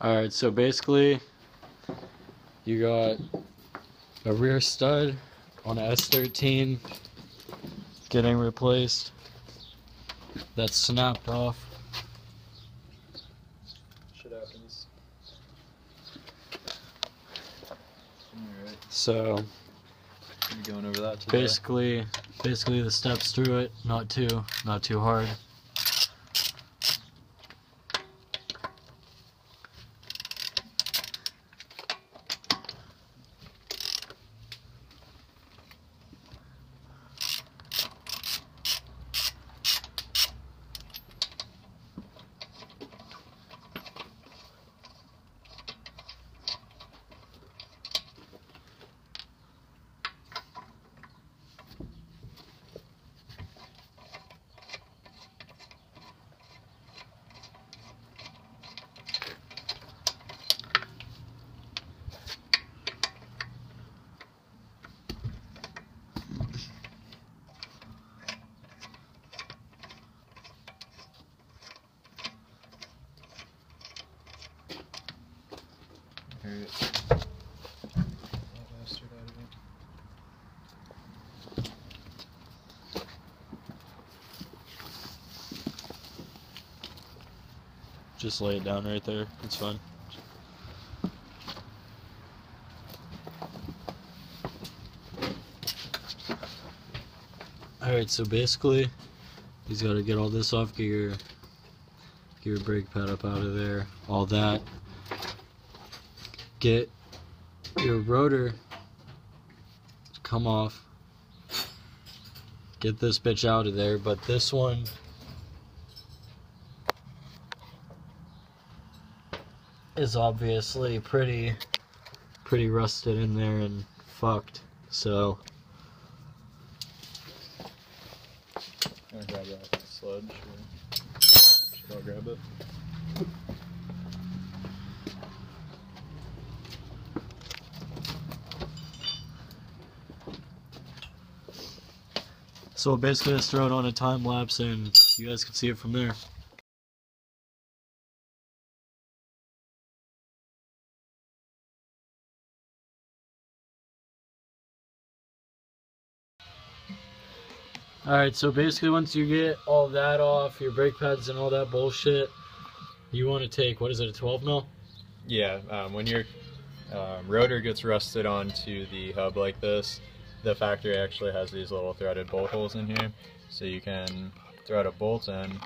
Alright, so basically, you got a rear stud on a S13 getting replaced. That's snapped off. Shit happens. Alright. So I'm going over that today. basically the steps through it, not too hard. Alright. Just lay it down right there. It's fine. Alright, so basically, he's got to get all this off, get your brake pad up out of there, all that. Get your rotor to come off. Get this bitch out of there, but this one is obviously pretty rusted in there and fucked. So I'm gonna grab that sludge. Should I grab it? So basically just throw it on a time lapse and you guys can see it from there. Alright, so basically once you get all that off, your brake pads and all that bullshit, you want to take, what is it, a 12 mil? Yeah, when your rotor gets rusted onto the hub like this, the factory actually has these little threaded bolt holes in here, so you can thread a bolt in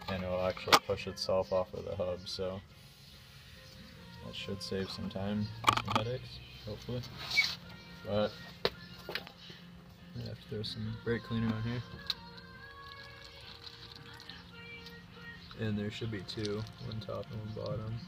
and it will actually push itself off of the hub, so that should save some time, some headaches, hopefully. But I'm gonna have to throw some brake cleaner on here. And there should be two, one top and one bottom.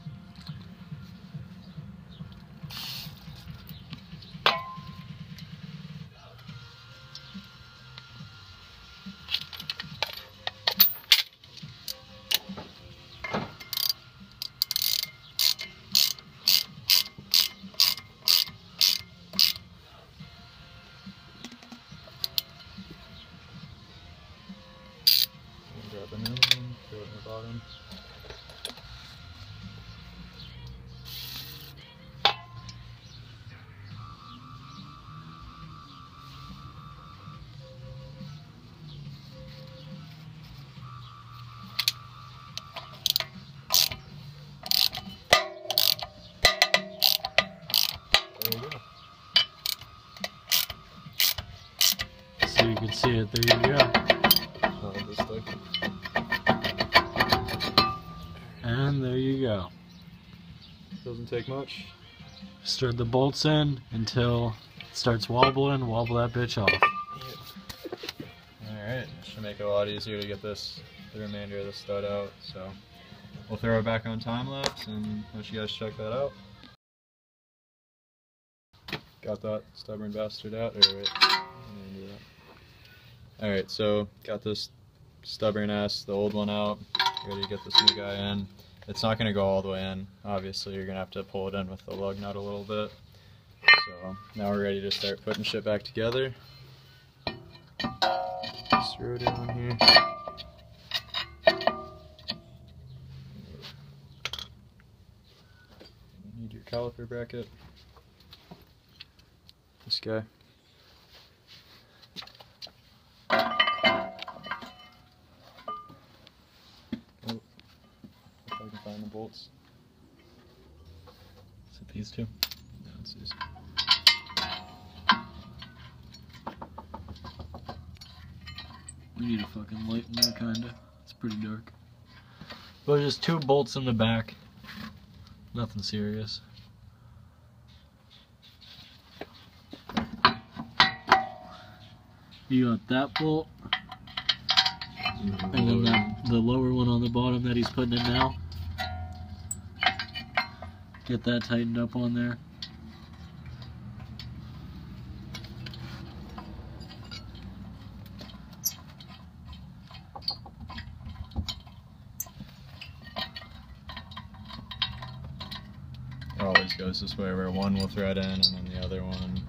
Grab another one, throw it in the bottom. There we go. So you can see it, there you go. This way. And there you go. Doesn't take much. Stir the bolts in until it starts wobbling, wobble that bitch off. Alright, should make it a lot easier to get the remainder of the stud out, so we'll throw it back on time lapse and let you guys check that out. Got that stubborn bastard out, or wait, alright, so got this stubborn ass, the old one out, ready to get this new guy in. It's not going to go all the way in, obviously you're going to have to pull it in with the lug nut a little bit. So now we're ready to start putting shit back together. This rotor on here. caliper bracket. This guy. Oh, if I can find the bolts. Is it these two? No, it's these. We need a fucking light in there, kinda. It's pretty dark. But just 2 bolts in the back. Nothing serious. You got that bolt, and then the lower one on the bottom that he's putting in now. Get that tightened up on there. It always goes this way where one will thread in and then the other one.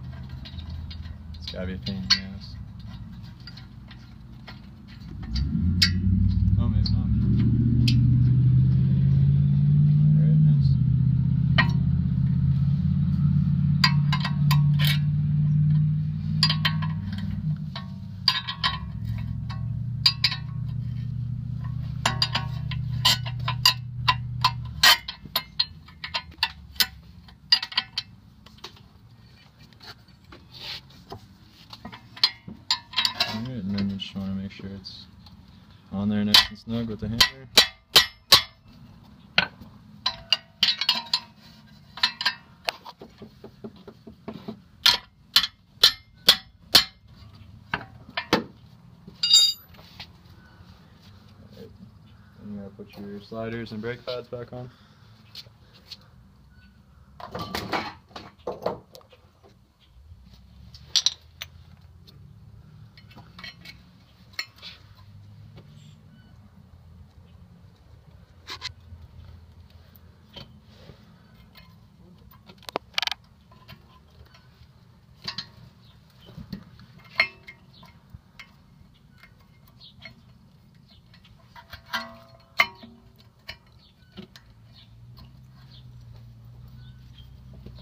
It's gotta be a pain in the ass. Oh, maybe not. Alright, nice. Alright, and then you just want to make sure it's on there nice and snug with the hammer. Alright, then you gotta put your sliders and brake pads back on.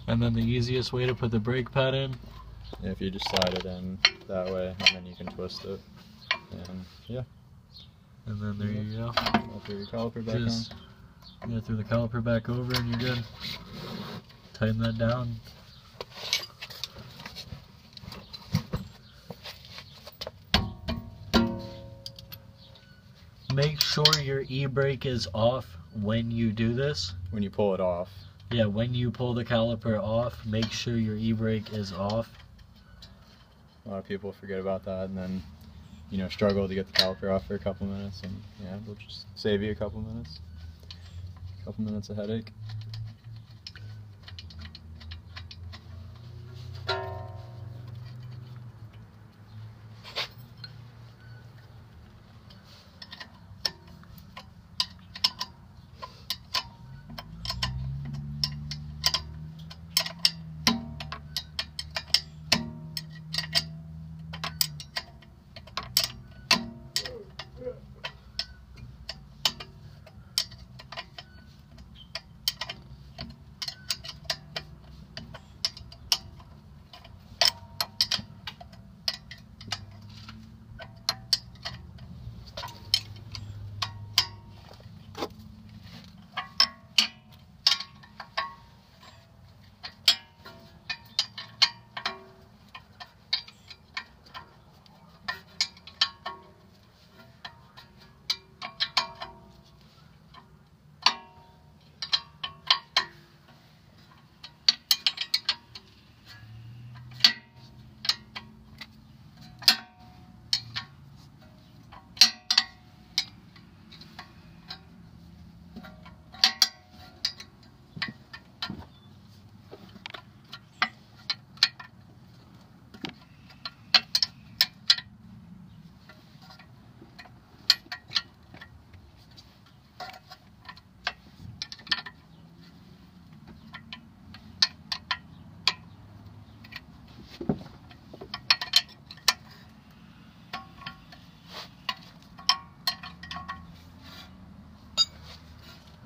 And then the easiest way to put the brake pad in. If you just slide it in that way, and then you can twist it. And yeah. And then there you go. I'll throw your caliper back Just on. you throw the caliper back over and you're good. Tighten that down. Make sure your e-brake is off when you do this. When you pull it off. Yeah, when you pull the caliper off, make sure your e-brake is off. A lot of people forget about that and then, you know, struggle to get the caliper off for a couple minutes, and yeah, we'll just save you a couple minutes. A couple minutes of headache.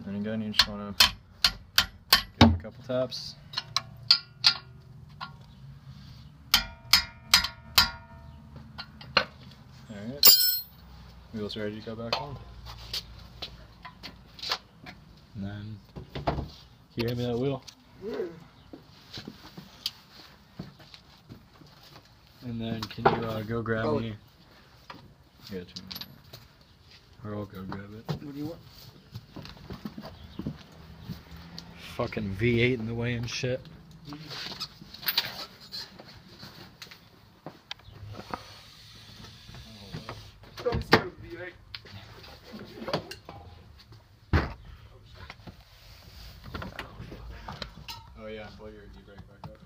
And again, you just want to give them a couple taps. Alright. Wheels ready to go back on. And then, can you hand me that wheel? And then can you go grab me? Yeah, or I'll go grab it. What do you want? Fucking V8 in the way and shit. Oh yeah, pull your e-brake back up.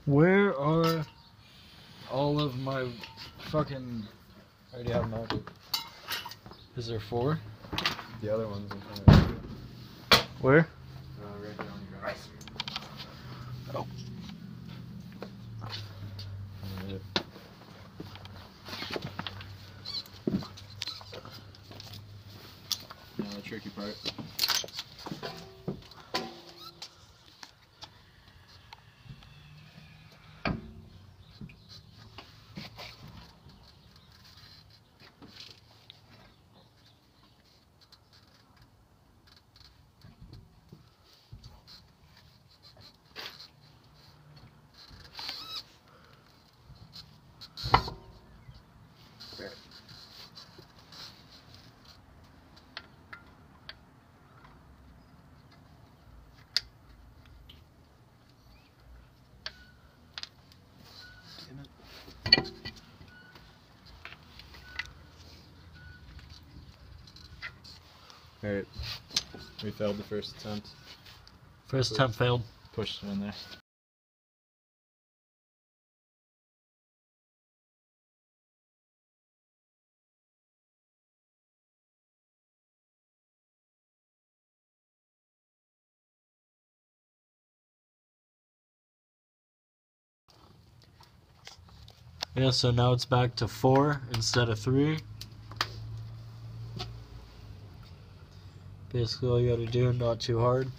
Where are all of my fucking... I already have mounted. Is there 4? The other one's in front of you. Where? Right here on your grass. Oh. Now the tricky part. Alright, we failed the first attempt. First attempt failed. Pushed it in there. Yeah, so now it's back to 4 instead of 3. Basically all you gotta do, not too hard.